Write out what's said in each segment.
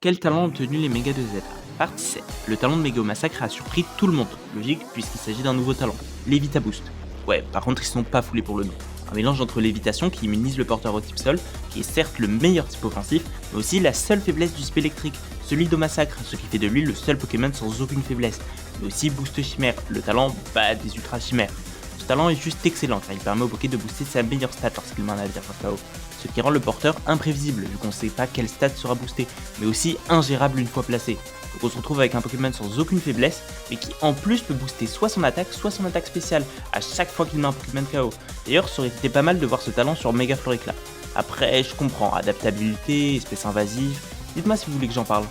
Quel talent ont obtenu les Méga 2Z? Partie 7. Le talent de Méga au Massacre a surpris tout le monde. Logique, puisqu'il s'agit d'un nouveau talent. Lévita Boost. Ouais, par contre, ils sont pas foulés pour le nom. Un mélange entre lévitation qui immunise le porteur au type sol, qui est certes le meilleur type offensif, mais aussi la seule faiblesse du type électrique, celui d'Au Massacre, ce qui fait de lui le seul Pokémon sans aucune faiblesse. Mais aussi Boost Chimère, le talent des Ultra Chimères. Ce talent est juste excellent car il permet au Poké de booster sa meilleure stat lorsqu'il met un navire KO, ce qui rend le porteur imprévisible vu qu'on ne sait pas quelle stat sera boostée, mais aussi ingérable une fois placé. Donc on se retrouve avec un Pokémon sans aucune faiblesse, mais qui en plus peut booster soit son attaque spéciale à chaque fois qu'il met un Pokémon KO. D'ailleurs, ça aurait été pas mal de voir ce talent sur Mega Floricla. Après, je comprends, adaptabilité, espèce invasive, dites-moi si vous voulez que j'en parle.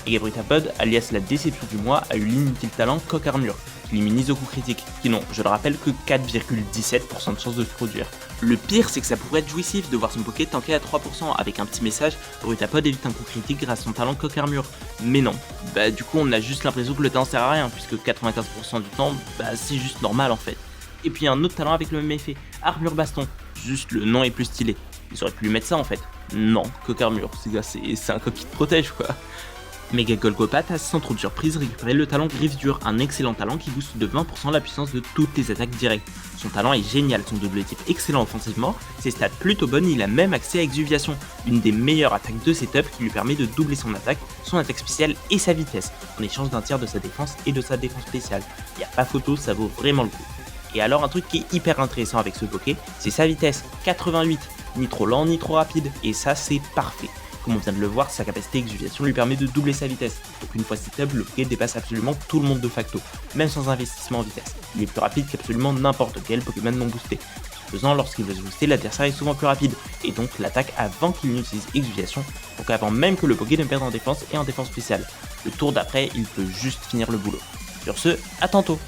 Et Gabritapod, alias la déception du mois, a eu l'inutile talent Coq Armure, qui l'immunise au coup critique, qui n'ont, je le rappelle, que 4,17% de chance de se produire. Le pire, c'est que ça pourrait être jouissif de voir son Poké tanker à 3%, avec un petit message, Gabritapod évite un coup critique grâce à son talent Coq Armure. Mais non, du coup on a juste l'impression que le talent sert à rien, puisque 95% du temps, c'est juste normal en fait. Et puis un autre talent avec le même effet, Armure Baston, juste le nom est plus stylé. Ils auraient pu lui mettre ça en fait. Non, Coq Armure, c'est un coq qui te protège quoi. Mega Golgopat a sans trop de surprise récupéré le talent Griffe Dure, un excellent talent qui booste de 20% la puissance de toutes les attaques directes. Son talent est génial, son double type excellent offensivement, ses stats plutôt bonnes, il a même accès à Exuviation, une des meilleures attaques de setup qui lui permet de doubler son attaque spéciale et sa vitesse, en échange d'un tiers de sa défense et de sa défense spéciale. Y a pas photo, ça vaut vraiment le coup. Et alors un truc qui est hyper intéressant avec ce Poké, c'est sa vitesse, 88, ni trop lent ni trop rapide, et ça c'est parfait. Comme on vient de le voir, sa capacité exuviation lui permet de doubler sa vitesse, donc une fois setup, le Poké dépasse absolument tout le monde de facto, même sans investissement en vitesse. Il est plus rapide qu'absolument n'importe quel Pokémon non boosté. Ce faisant, lorsqu'il veut se booster, l'adversaire est souvent plus rapide, et donc l'attaque avant qu'il n'utilise exuviation, donc avant même que le Poké ne perde en défense et en défense spéciale. Le tour d'après, il peut juste finir le boulot. Sur ce, à tantôt!